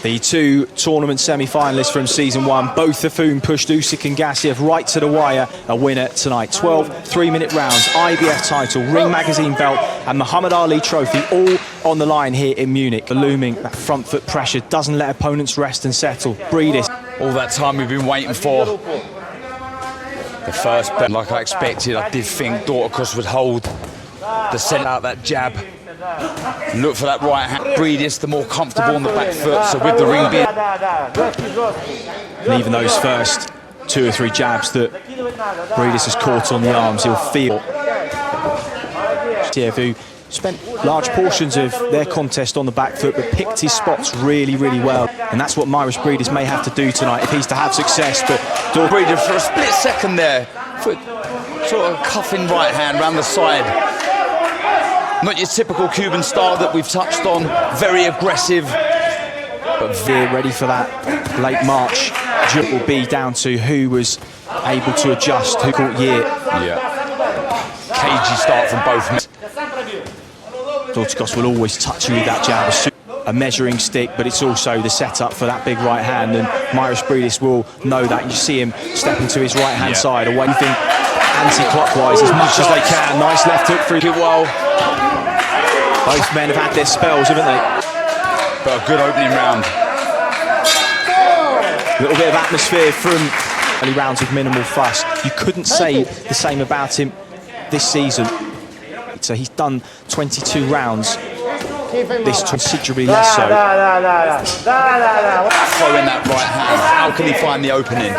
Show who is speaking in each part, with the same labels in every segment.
Speaker 1: The two tournament semi-finalists from season one, both of whom pushed Usyk and Gassiev right to the wire, a winner tonight. 12 3-minute rounds, IBF title, Ring Magazine belt and Muhammad Ali trophy, all on the line here in Munich. The looming, that front foot pressure doesn't let opponents rest and settle. Briedis.
Speaker 2: All that time we've been waiting for. The first bet, like I expected, I did think Dorticos would hold the centre out that jab. Look for that right hand. Briedis, the more comfortable on the back foot, so with the ring being...
Speaker 1: And even those first 2 or 3 jabs that Briedis has caught on the arms, he'll feel. Who spent large portions of their contest on the back foot, but picked his spots really, really well. And that's what Mairis Briedis may have to do tonight if he's to have success. But
Speaker 2: Briedis for a split second there, for sort of cuffing right hand round the side. Not your typical Cuban style that we've touched on, very aggressive.
Speaker 1: But very ready for that late March. It will be down to who was able to adjust, who caught year.
Speaker 2: Yeah. Cagey start from both men.
Speaker 1: Dorticos will always touch you with that jab, a measuring stick, but it's also the setup for that big right hand, and Mairis Briedis will know that. You see him step into his right hand side, away anti-clockwise as much as they can. Nice left hook through it well. Both men have had their spells, haven't they?
Speaker 2: But a good opening round.
Speaker 1: A little bit of atmosphere from early rounds with minimal fuss. You couldn't say the same about him this season. So he's done 22 rounds, this considerably less so.
Speaker 2: Throwing that right hand, how can he find the opening?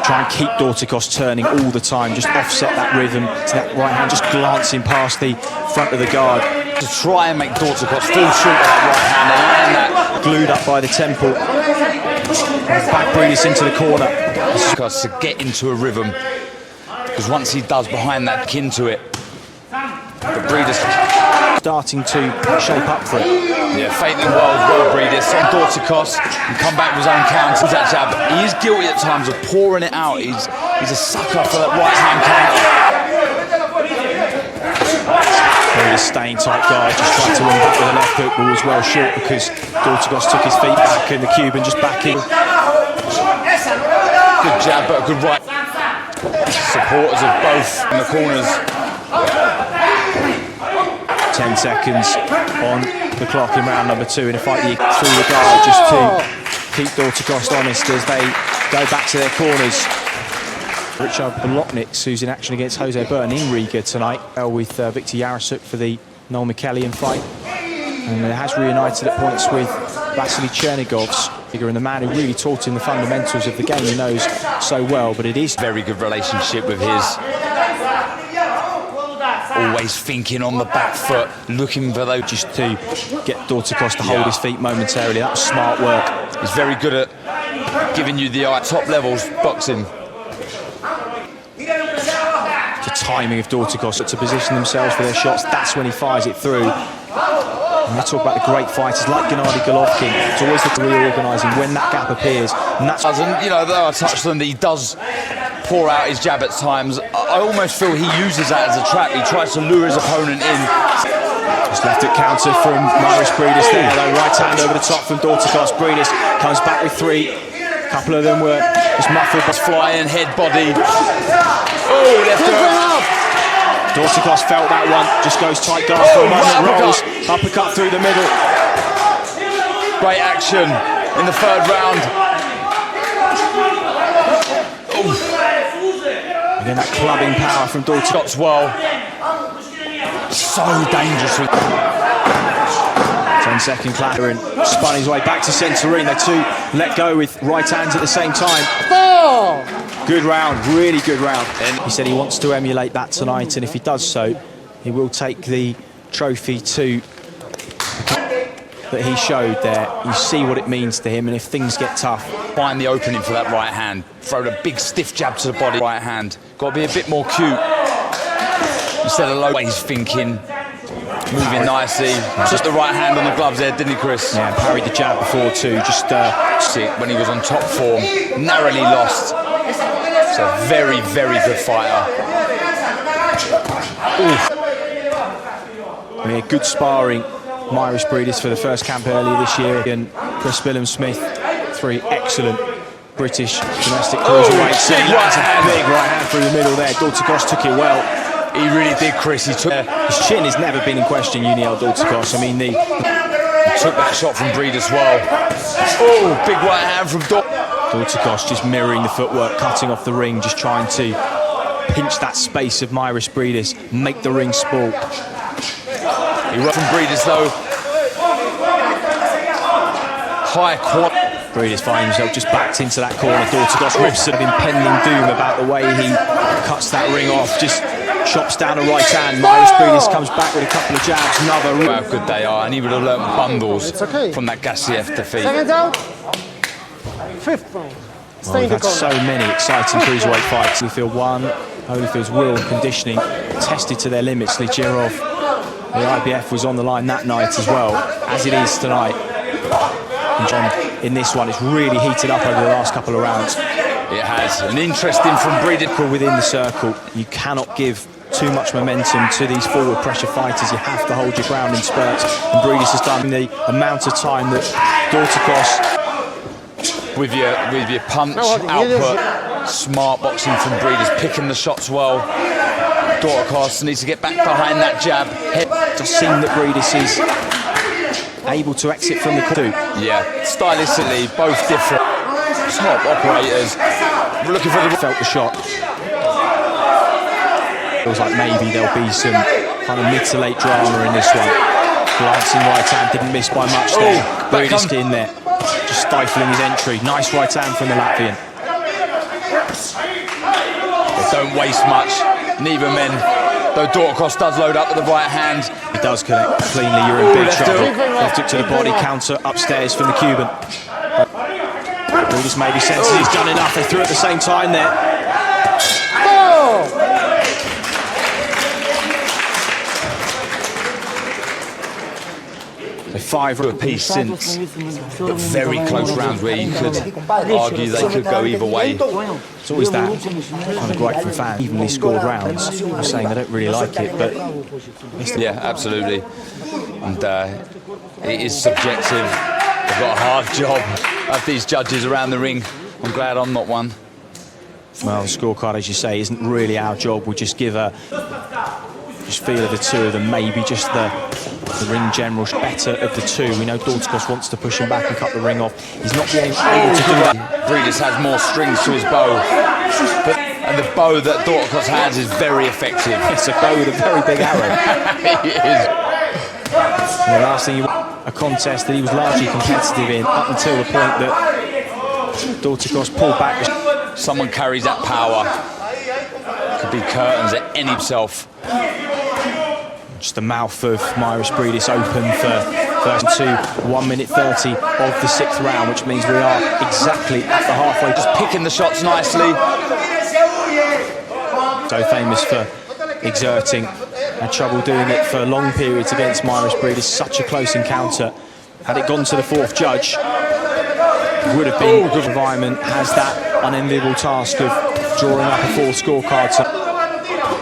Speaker 1: Try and keep Dorticos turning all the time, just offset that rhythm to that right hand, just glancing past the front of the guard.
Speaker 2: To try and make Dorticos fall short of that right hand and land that.
Speaker 1: Glued up by the temple. Back Briedis into the corner.
Speaker 2: Dorticos to get into a rhythm, because once he does behind that, kin to it. But Briedis
Speaker 1: starting to shape up for it.
Speaker 2: Yeah, fainting well, Briedis on Dorticos and come back with his own counter. That jab, he is guilty at times of pouring it out. He's a sucker for that right hand counter.
Speaker 1: Briedis staying tight guard, just tried to win back with a left hook, but was well short because Dorticos took his feet back and the Cuban just backing.
Speaker 2: Good jab, but a good right. Supporters of both in the corners.
Speaker 1: 10 seconds on the clock in round number 2 in a fight through the guard, just to keep Dorticos honest as they go back to their corners. Richard Bolotniks, who's in action against Jose Burton in Riga tonight, with Victor Yarasuk for the Noel Mikelian fight, and has reunited at points with Vasily Chernigov's figure, and the man who really taught him the fundamentals of the game he knows so well. But it is
Speaker 2: very good relationship with his. Always thinking on the back foot, looking for those.
Speaker 1: Just to get Dorticos to hold his feet momentarily. That was smart work.
Speaker 2: He's very good at giving you the top levels boxing.
Speaker 1: The timing of Dorticos to position themselves for their shots, that's when he fires it through. And we talk about the great fighters like Gennady Golovkin. It's always the reorganising when that gap appears. And that's,
Speaker 2: you know, though I touched on that he does pour out his jab at times. I almost feel he uses that as a trap. He tries to lure his opponent in.
Speaker 1: Just left it counter from Mairis Briedis there, though. Right hand over the top from Dorticos. Briedis comes back with 3. A couple of them were just muffled.
Speaker 2: Flying head body. Oh, left hook.
Speaker 1: Dorticos felt that one. Just goes tight guard for a moment. Rolls. Uppercut through the middle.
Speaker 2: Great action in the 3rd round. Ooh.
Speaker 1: Again, that clubbing power from Dorticos.
Speaker 2: Well, so dangerous.
Speaker 1: 10-second clatter and spun his way back to Centurine. They two let go with right hands at the same time. Good round, really good round. And he said he wants to emulate that tonight, and if he does so, he will take the trophy to that he showed there. You see what it means to him, and if things get tough,
Speaker 2: find the opening for that right hand. Throw a big stiff jab to the body. Right hand. Got to be a bit more cute. Instead of low, he's thinking, moving nicely. Just the right hand on the gloves there, didn't he, Chris?
Speaker 1: Yeah, and parried the jab before too. Just
Speaker 2: when he was on top form, narrowly lost. It's a very, very good fighter.
Speaker 1: I mean, good sparring. Mairis Briedis for the first camp earlier this year, and Chris Smith, 3 excellent British domestic cruiserweights. That's a big right hand through the middle there. Dorticos took it well.
Speaker 2: He really did, Chris. He took
Speaker 1: his chin has never been in question, Yuniel Dorticos. I mean, he
Speaker 2: took that shot from Briedis well. Oh, big right hand from
Speaker 1: Dorticos just mirroring the footwork, cutting off the ring, just trying to pinch that space of Mairis Briedis, make the ring sport.
Speaker 2: He went from Briedis though. High quad.
Speaker 1: Briedis finds himself just backed into that corner. Dorticos rips an impending doom about the way he cuts that ring off, just chops down a right hand. Mairis Briedis comes back with a couple of jabs, another.
Speaker 2: How good they are, and he would have learned bundles from that Gassiev defeat.
Speaker 3: Second down. 5th round.
Speaker 1: Well, we've had so many exciting cruiserweight fights. Holyfield won. Holyfield's will and conditioning tested to their limits. Lichirov, the IBF was on the line that night as well, as it is tonight. And John, in this one, it's really heated up over the last couple of rounds.
Speaker 2: It has. An interesting from Briedis.
Speaker 1: Within the circle, you cannot give too much momentum to these forward pressure fighters. You have to hold your ground in spurts. And Briedis has done the amount of time that Dorticos.
Speaker 2: With your punch output, smart boxing from Briedis, picking the shots well. Dorticos needs to get back behind that jab.
Speaker 1: It does seem that Briedis is able to exit from the corner.
Speaker 2: Yeah, stylistically, both different. Top operators. We're looking for the...
Speaker 1: Felt the shot. Feels like maybe there'll be some kind of mid to late drama in this one. Glancing right hand, didn't miss by much there. Briedis in there, just stifling his entry. Nice right hand from the Latvian.
Speaker 2: They don't waste much, neither men. Though Dorticos does load up with the right hand.
Speaker 1: He does connect cleanly, you're in big trouble. Left hook to the body, counter upstairs from the Cuban. Briedis maybe senses he's done enough. They threw at the same time there. So 5
Speaker 2: apiece since, but very close rounds where you could argue they could go either way.
Speaker 1: It's always that kind of gripe from fans. Evenly scored rounds. I'm saying they don't really like it, but
Speaker 2: yeah, absolutely. And it is subjective. They've got a hard job of these judges around the ring. I'm glad I'm not one.
Speaker 1: Well, the scorecard, as you say, isn't really our job. We just give a feel of the two of them, maybe just the ring general better of the two. We know Dorticos wants to push him back and cut the ring off. He's not being able to do that.
Speaker 2: Briedis has more strings to his bow, and the bow that Dorticos has is very effective.
Speaker 1: It's a bow with a very big arrow.
Speaker 2: It is.
Speaker 1: And the last thing, a contest that he was largely competitive in up until the point that Dorticos pulled back.
Speaker 2: Someone carries that power. Could be curtains at any himself.
Speaker 1: Just the mouth of Mairis Briedis open for first two, 1 minute 30 of the 6th round, which means we are exactly at the halfway.
Speaker 2: Just picking the shots nicely.
Speaker 1: So famous for exerting, had trouble doing it for long periods against Mairis Briedis. Such a close encounter. Had it gone to the 4th judge, it would have been a good environment. Has that unenviable task of drawing up a 4th scorecard. So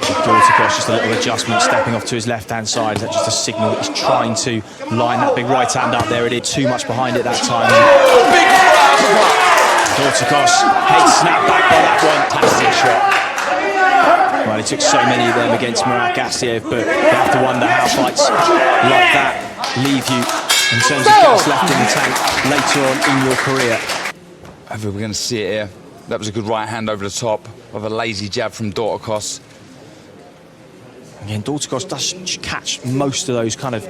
Speaker 1: Dorticos, just a little adjustment, stepping off to his left-hand side. Is that just a signal that he's trying to line that big right hand up there? It did too much behind it that time. Dorticos, head snap back by that one. Fantastic shot. Well, he took so many of them against Murat Gassiev, but you have to wonder how fights like that leave you in terms of gas left in the tank later on in your career.
Speaker 2: I think we're going to see it here. That was a good right hand over the top of a lazy jab from Dorticos.
Speaker 1: Again, Dorticos does catch most of those kind of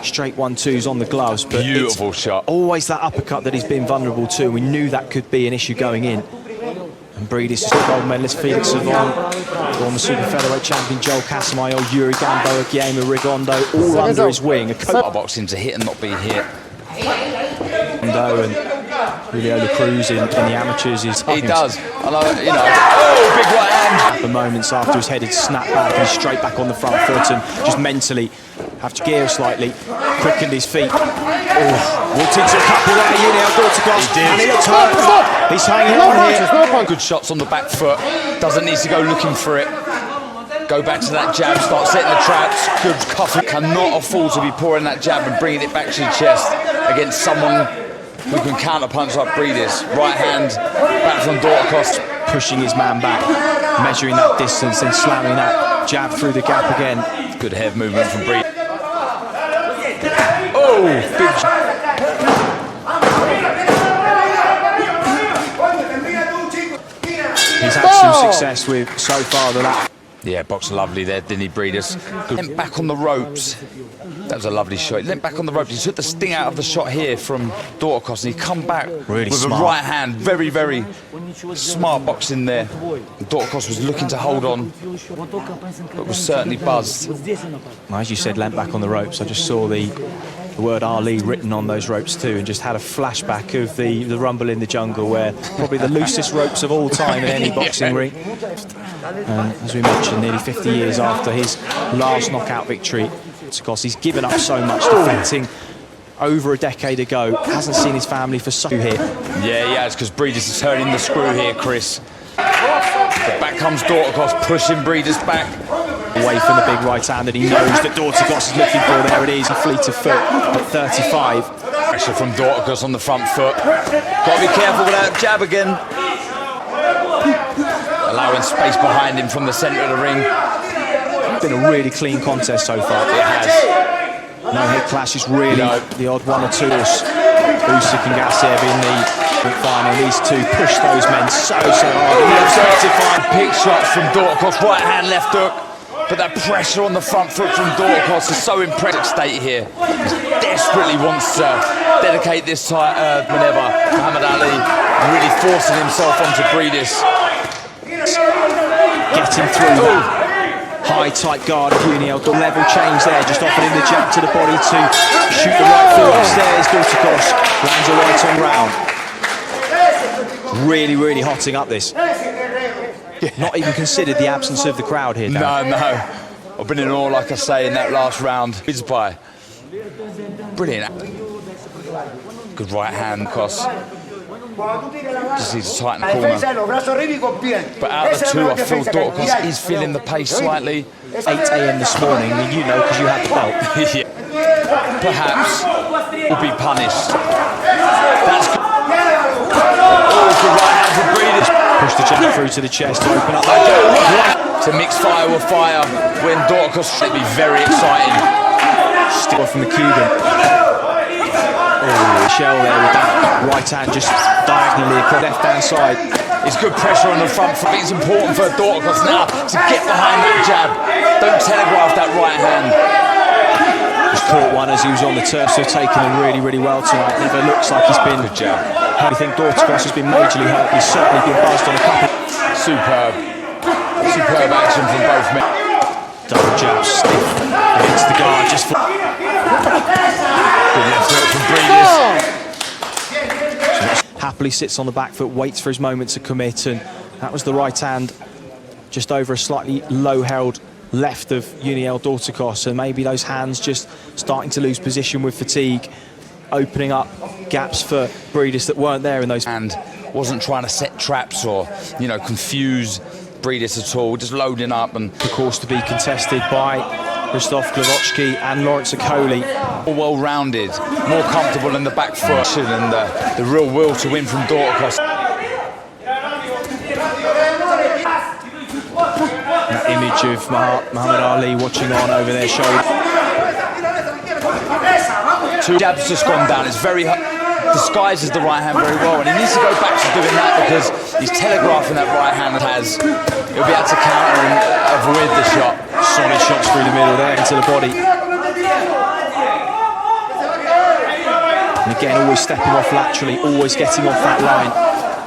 Speaker 1: straight 1-2s on the gloves, but
Speaker 2: beautiful shot.
Speaker 1: Always that uppercut that he's been vulnerable to. We knew that could be an issue going in. And Briedis is the gold medalist, Felix Savon, former super featherweight champion Joel Casamio, Yuri Gamboa, Guillermo Rigondo, all under his wing.
Speaker 2: Boxing to hit and not be hit.
Speaker 1: Rigondo and Julio Cruz in the amateurs is...
Speaker 2: He does. I know, you know. Oh, big right hand.
Speaker 1: The moments after his headed snap back and straight back on the front foot and just mentally have to gear slightly, quickened his feet. Oh, walked into a couple there, Yuniel Dorticos, and he looks hurt. He's hanging on here.
Speaker 2: Good shots on the back foot. Doesn't need to go looking for it. Go back to that jab, start setting the traps. Good cuff. Cannot afford to be pouring that jab and bringing it back to the chest against someone who can counter-punch like Briedis. Right hand, back from Dorticos.
Speaker 1: Pushing his man back, measuring that distance, then slamming that jab through the gap again.
Speaker 2: Good head movement from Briedis. Oh, big jab.
Speaker 1: He's had some success with so far the lap.
Speaker 2: Yeah, boxed lovely there, didn't he, Briedis? Leant back on the ropes. That was a lovely shot. He leant back on the ropes. He took the sting out of the shot here from Dorticos, and he come back
Speaker 1: really
Speaker 2: with
Speaker 1: smart.
Speaker 2: a right hand. Very, very smart boxing there. Dorticos was looking to hold on, but was certainly buzzed.
Speaker 1: As you said, leant back on the ropes. I just saw the word Ali written on those ropes too, and just had a flashback of the rumble in the jungle, where probably the loosest ropes of all time in any boxing ring. As we mentioned, nearly 50 years after his last knockout victory, because he's given up so much, defecting over a decade ago, hasn't seen his family for so here.
Speaker 2: Yeah, he has, because Briedis is turning the screw here, Chris. But back comes Dorticos, pushing Briedis back.
Speaker 1: Away from the big right hand that he knows that Dorticos is looking for. There it is, a fleet of foot at 35.
Speaker 2: Pressure from Dorticos on the front foot. Got to be careful with that jab again. Allowing space behind him from the centre of the ring.
Speaker 1: Been a really clean contest so far.
Speaker 2: It has.
Speaker 1: No head clashes, really. No. The odd one or two. Usyk and Gassiev in the final. These two push those men so hard.
Speaker 2: Pick shots from Dorticos, right hand, left hook. But that pressure on the front foot from Dorticos is so impressive state here. He desperately wants to dedicate this whenever Muhammad Ali really forcing himself onto Briedis.
Speaker 1: Getting through that high tight guard of Yuniel. The level change there, just offering the jab to the body to shoot the right foot upstairs. Dorticos lands a right on round. Really, really hotting up this. Not even considered the absence of the crowd here. Dan.
Speaker 2: No. I've been in awe, like I say, in that last round. It's by brilliant. Good right hand cross. Just needs to tighten the corner. But out of the two, I feel Dorticos is feeling the pace slightly.
Speaker 1: 8 a.m. this morning, and you know, because you had the belt.
Speaker 2: Yeah. Perhaps will be punished. That's good. Oh, good right hand from Briedis.
Speaker 1: Push the jab through to the chest to open up that gap.
Speaker 2: To mix fire with fire when Dorticos should be very exciting.
Speaker 1: Still from the Cuban. Oh, shell there with that right hand just diagonally across left hand side.
Speaker 2: It's good pressure on the front foot. It's important for Dorticos now to get behind that jab. Don't telegraph that right hand.
Speaker 1: Just caught one as he was on the turf, so taking him really, really well tonight. Never looks like he's been.
Speaker 2: Good jab.
Speaker 1: I think Dorticos has been majorly hurt. He's certainly been buzzed on a couple.
Speaker 2: Superb action from both men.
Speaker 1: Double jab, stiff against the guard, just for.
Speaker 2: Good left hook from Briedis.
Speaker 1: Happily sits on the back foot, waits for his moment to commit, and that was the right hand, just over a slightly low-held left of Yuniel Dorticos, and maybe those hands just starting to lose position with fatigue, opening up gaps for Briedis that weren't there in those.
Speaker 2: And wasn't trying to set traps or, you know, confuse Briedis at all, just loading up. And
Speaker 1: of course to be contested by Krzysztof Glavoczki and Lawrence Okoli.
Speaker 2: More well-rounded, more comfortable in the back foot, and the real will to win from Dorticos.
Speaker 1: That image of Muhammad Ali watching on over their shoulder.
Speaker 2: Two jabs just gone down. It's very disguises the right hand very well, and he needs to go back to doing that because he's telegraphing that right hand has. He'll be able to counter and avoid the shot.
Speaker 1: Solid shots through the middle there into the body. And again, always stepping off laterally, always getting off that line.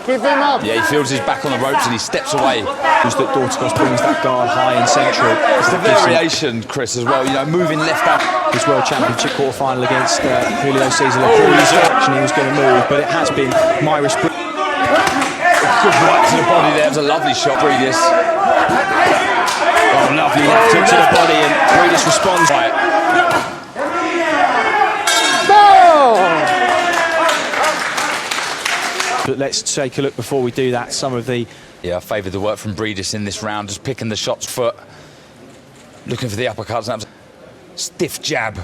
Speaker 3: Keep him up.
Speaker 2: Yeah, he feels his back on the ropes and he steps away.
Speaker 1: That Dorticos brings that guard high and central.
Speaker 2: It's the variation, Chris, as well. You know, moving left back.
Speaker 1: His World Championship quarter-final against Julio Cesar. He was going to move, but it has been Mairis.
Speaker 2: Good right to the body there. It was a lovely shot, Briedis.
Speaker 1: Oh, lovely left hook to the body, and Briedis responds.
Speaker 2: Right.
Speaker 1: But let's take a look before we do that. Some of the.
Speaker 2: Yeah, I favoured the work from Briedis in this round, just picking the shots foot, looking for the uppercuts. And that was a stiff jab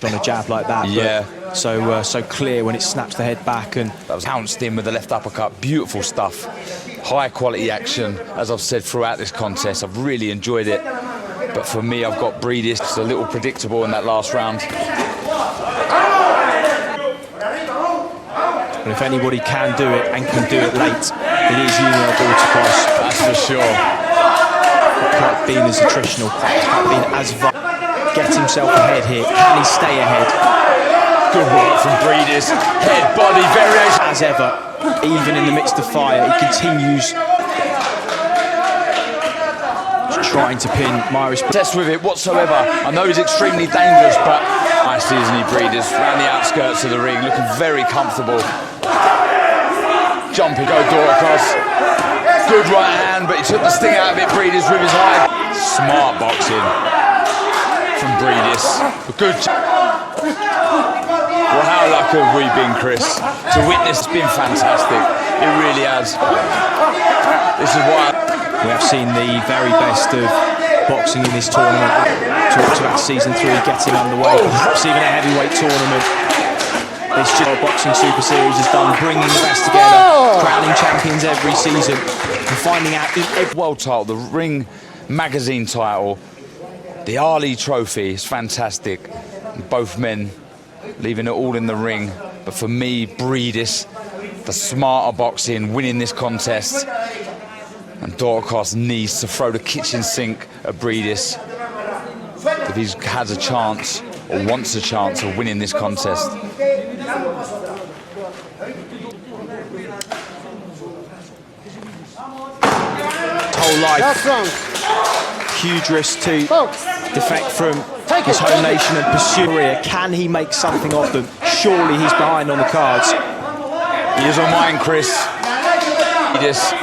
Speaker 1: on a jab like that.
Speaker 2: Yeah.
Speaker 1: But so clear when it snaps the head back, and
Speaker 2: that was pounced in with the left uppercut. Beautiful stuff. High quality action, as I've said throughout this contest. I've really enjoyed it. But for me, I've got Briedis. It's a little predictable in that last round.
Speaker 1: And if anybody can do it and can do it late, it is Yuniel Dorticos.
Speaker 2: That's for sure.
Speaker 1: Quite been as attritional, quite been as get himself ahead here. Can he stay ahead?
Speaker 2: Good work from Briedis. Head, body, variation.
Speaker 1: As ever, even in the midst of fire, he continues trying to pin Mairis.
Speaker 2: Test with it whatsoever. I know he's extremely dangerous, but nicely, isn't he, Briedis? Around the outskirts of the ring, looking very comfortable. Jumping, go Dorticos. Good right hand, but he took the sting out of it, Briedis, with his high. Smart boxing from Briedis. Good. Well, how lucky have we been, Chris? To witness, it's been fantastic. It really has. This is why
Speaker 1: we have seen the very best of boxing in this tournament. Talked about season 3 getting underway, perhaps even a heavyweight tournament. This boxing Super Series has done, bringing the best together, crowning champions every season, and finding out every
Speaker 2: world title, the Ring magazine title, the Ali Trophy is fantastic. Both men leaving it all in the ring. But for me, Briedis, the smarter boxing, winning this contest. And Dorticos needs to throw the kitchen sink at Briedis if he has a chance or wants a chance of winning this contest.
Speaker 1: Whole life, huge risk to defect from his home nation and pursue career. Can he make something of them? Surely he's behind on the cards.
Speaker 2: He is on mine, Chris. He just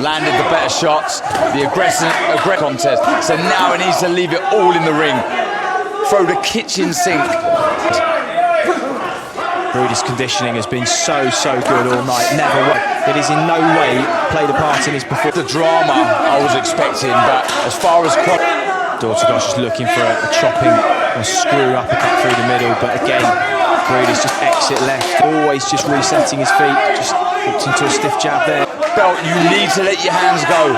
Speaker 2: landed the better shots, the aggressive contest. So now he needs to leave it all in the ring. Throw the kitchen sink.
Speaker 1: Briedis' conditioning has been so good all night. Never. It is in no way played a part in his performance.
Speaker 2: The drama I was expecting, but as far as
Speaker 1: Dorticos just looking for a chopping or screw uppercut through the middle, but again, Briedis just exit left, always just resetting his feet, just hooked into a stiff jab there.
Speaker 2: Belt, you need to let your hands go.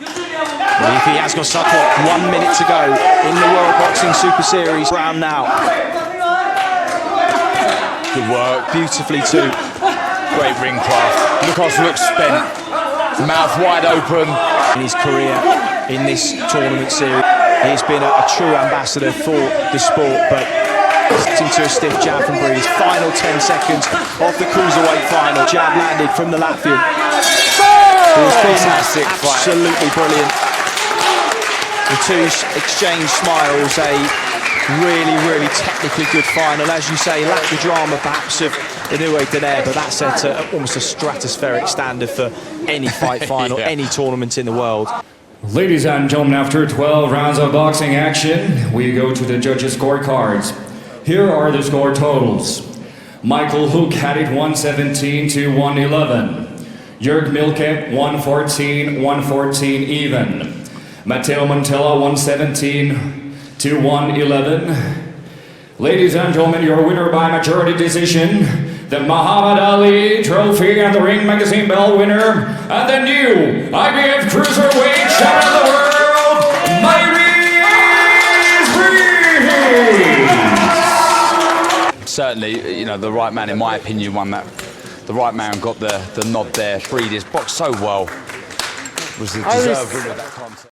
Speaker 1: Well, if he has got some 1 minute to go in the World Boxing Super Series round now.
Speaker 2: Good work.
Speaker 1: Beautifully too.
Speaker 2: Great ring craft. Looks spent. Mouth wide open.
Speaker 1: In his career in this tournament series, he's been a true ambassador for the sport, but into a stiff jab from Briedis. Final 10 seconds of the cruiserweight final. Jab landed from the Latvian.
Speaker 2: Fantastic fight.
Speaker 1: Absolutely brilliant. The two exchange smiles. A really technically good final. As you say, lacked the drama perhaps of the New Danair, but that set almost a stratospheric standard for any fight final, any tournament in the world.
Speaker 4: Ladies and gentlemen, after 12 rounds of boxing action, we go to the judges' scorecards. Here are the score totals. Mikael Hook had it 117 to 111. Joerg Milke 114 even. Matteo Montella 117 to 111. Ladies and gentlemen, your winner by majority decision, the Muhammad Ali Trophy and the Ring Magazine Bell winner, and the new IBF Cruiserweight Champion of the World, Mairis Briedis.
Speaker 2: Certainly, you know, the right man, in my opinion, won that. The right man got the nod there. Briedis boxed so well. Was the deserved winner of that contest.